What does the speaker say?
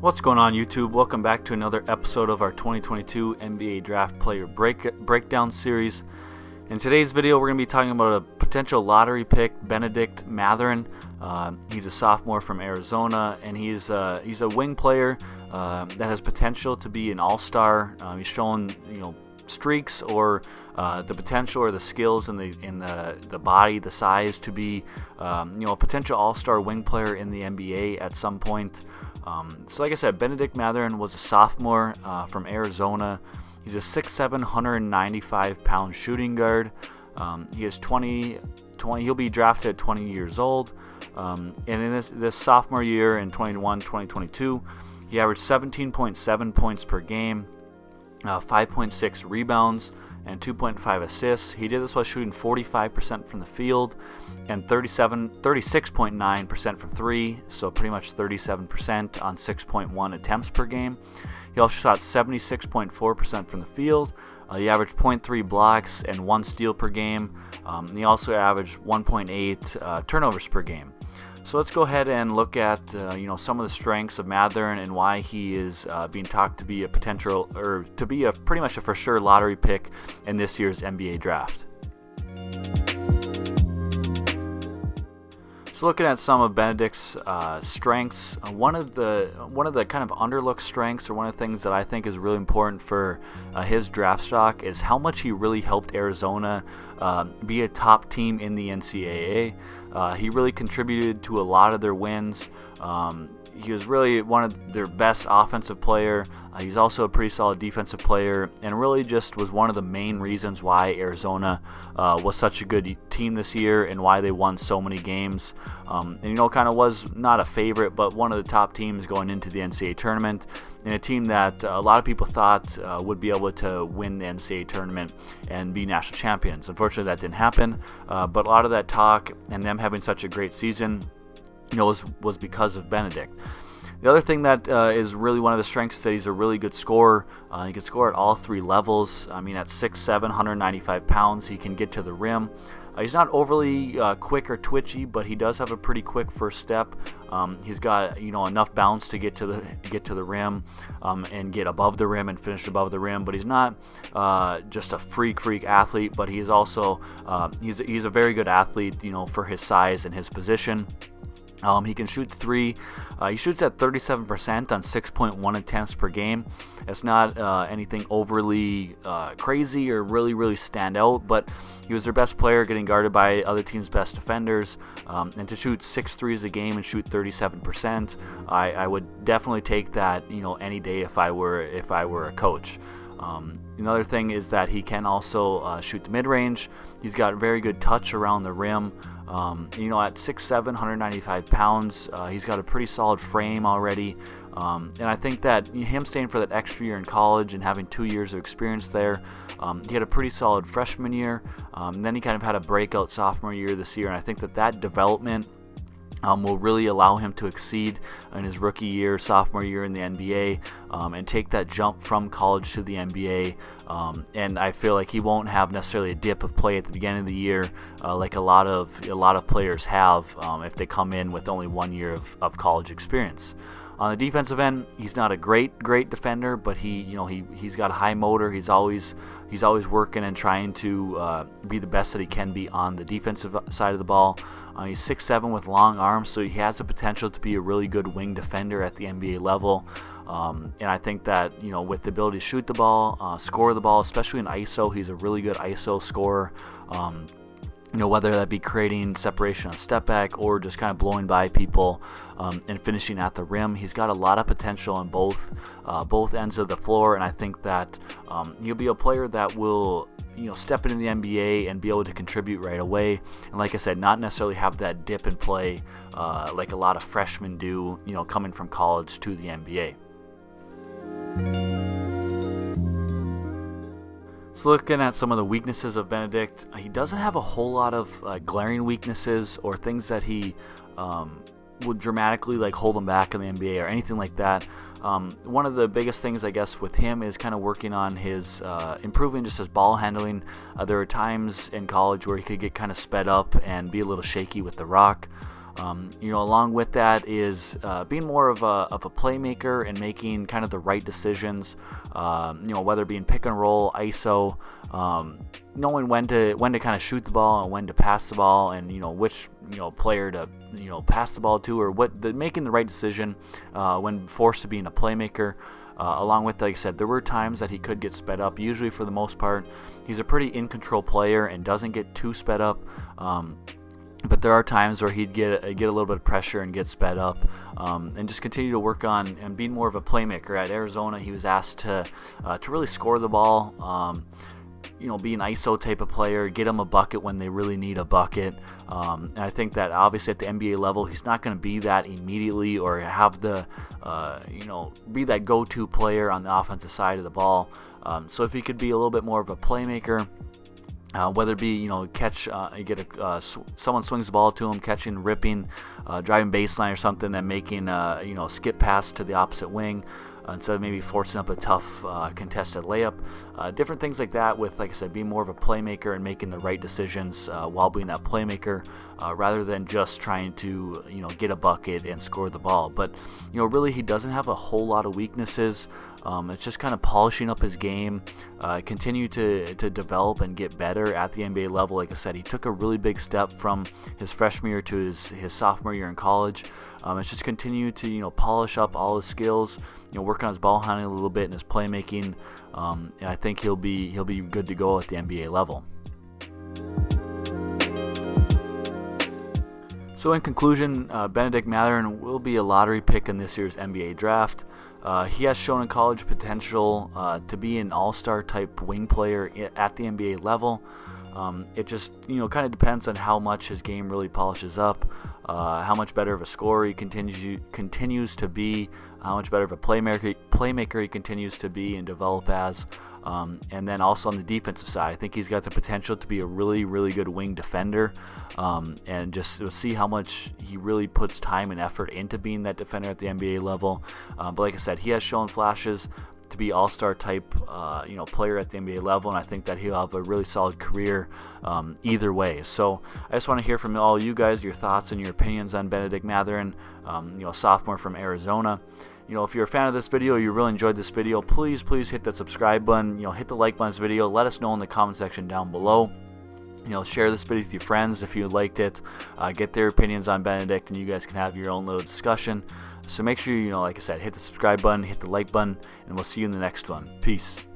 What's going on, YouTube? Welcome back to another episode of our 2022 NBA Draft Player Breakdown series. In today's video, we're going to be talking about a potential lottery pick, Bennedict Mathurin. He's a sophomore from Arizona, and he's a wing player that has potential to be an all-star. He's shown streaks or the potential or the skills in the body, the size to be a potential all-star wing player in the NBA at some point. So like I said, Bennedict Mathurin was a sophomore from Arizona. He's a 6'7", 195-pound shooting guard. He is 20. He'll be drafted at 20 years old. And in this sophomore year in 2022, he averaged 17.7 points per game, 5.6 rebounds, and 2.5 assists. He did this while shooting 45% from the field and 36.9% from three, so pretty much 37% on 6.1 attempts per game. He also shot 76.4% from the field. He averaged 0.3 blocks and 1 steal per game. And he also averaged 1.8 turnovers per game. So let's go ahead and look at some of the strengths of Mathurin and why he is being talked to be a potential, or to be a pretty much a for sure lottery pick in this year's NBA draft. So looking at some of Bennedict's strengths, one of the kind of underlooked strengths, or one of the things that I think is really important for his draft stock, is how much he really helped Arizona be a top team in the NCAA. He really contributed to a lot of their wins. He was really one of their best offensive player. He's also a pretty solid defensive player, and really just was one of the main reasons why Arizona was such a good team this year and why they won so many games. And kind of was not a favorite, but one of the top teams going into the NCAA tournament, and a team that a lot of people thought would be able to win the NCAA tournament and be national champions. Unfortunately, that didn't happen, but a lot of that talk and them having such a great season was because of Bennedict. The other thing that is really one of his strengths is that he's a really good scorer. He can score at all three levels. I mean, at 6'7", 195 pounds, he can get to the rim. He's not overly quick or twitchy, but he does have a pretty quick first step. He's got enough bounce to get to the rim and get above the rim and finish above the rim. But he's not just a freak athlete, but he's also he's a very good athlete, for his size and his position. He can shoot three. He shoots at 37% on 6.1 attempts per game. It's not anything overly crazy or really stand out, but he was their best player, getting guarded by other teams' best defenders. And to shoot 6 threes a game and shoot 37%, I would definitely take that any day if I were a coach. Another thing is that he can also shoot the mid-range. He's got very good touch around the rim. At 6'7", 195 pounds, he's got a pretty solid frame already. And I think that him staying for that extra year in college and having 2 years of experience there, he had a pretty solid freshman year. And then he kind of had a breakout sophomore year this year, and I think that development will really allow him to exceed in his rookie year, sophomore year in the NBA, and take that jump from college to the NBA. And I feel like he won't have necessarily a dip of play at the beginning of the year, like a lot of players have if they come in with only 1 year of college experience. On the defensive end, he's not a great defender, but he's got a high motor. He's always working and trying to be the best that he can be on the defensive side of the ball. He's 6'7" with long arms, so he has the potential to be a really good wing defender at the NBA level. And I think that with the ability to shoot the ball, score the ball, especially in ISO, he's a really good ISO scorer. Whether that be creating separation on step back or just kind of blowing by people and finishing at the rim. He's got a lot of potential on both ends of the floor, and I think that he'll be a player that will step into the NBA and be able to contribute right away. And like I said, not necessarily have that dip in play like a lot of freshmen do, coming from college to the NBA. So looking at some of the weaknesses of Bennedict, he doesn't have a whole lot of glaring weaknesses or things that he would dramatically hold him back in the NBA or anything like that. One of the biggest things, I guess, with him is kind of working on his improving just his ball handling. There were times in college where he could get kind of sped up and be a little shaky with the rock. Along with that is being more of a playmaker and making kind of the right decisions. Whether it be in pick and roll, ISO, knowing when to kind of shoot the ball and when to pass the ball, and which player to pass the ball to, or making the right decision when forced to being a playmaker. Along with, like I said, there were times that he could get sped up. Usually, for the most part, he's a pretty in-control player and doesn't get too sped up. But there are times where he'd get a little bit of pressure and get sped up, and just continue to work on and being more of a playmaker. At Arizona, he was asked to really score the ball. Be an ISO type of player, get them a bucket when they really need a bucket. And I think that obviously at the NBA level, he's not going to be that immediately or have the, be that go-to player on the offensive side of the ball. So if he could be a little bit more of a playmaker, whether it be, catch, someone swings the ball to him, catching, ripping, driving baseline or something, and making, skip pass to the opposite wing, instead of maybe forcing up a tough contested layup. Different things like that with, like I said, being more of a playmaker and making the right decisions while being that playmaker, rather than just trying to, get a bucket and score the ball. But, really he doesn't have a whole lot of weaknesses. It's just kind of polishing up his game, continue to develop and get better at the NBA level. Like I said, he took a really big step from his freshman year to his sophomore year in college. It's just continue to, polish up all his skills, work on his ball handling a little bit and his playmaking, and I think he'll be good to go at the NBA level. So in conclusion, Bennedict Mathurin will be a lottery pick in this year's NBA draft. He has shown in college potential to be an all-star type wing player at the NBA level. It just kind of depends on how much his game really polishes up, how much better of a scorer he continues to be, how much better of a playmaker he continues to be and develop as. And then also on the defensive side, I think he's got the potential to be a really, really good wing defender, and just we'll see how much he really puts time and effort into being that defender at the NBA level. But like I said, he has shown flashes to be all-star type player at the NBA level, and I think that he'll have a really solid career either way. So I just want to hear from all you guys, your thoughts and your opinions on Bennedict Mathurin, sophomore from Arizona. If you're a fan of this video, you really enjoyed this video, please hit that subscribe button, hit the like button on this video, let us know in the comment section down below. Share this video with your friends if you liked it, get their opinions on Bennedict, and you guys can have your own little discussion. So make sure like I said, hit the subscribe button, hit the like button, and we'll see you in the next one. Peace.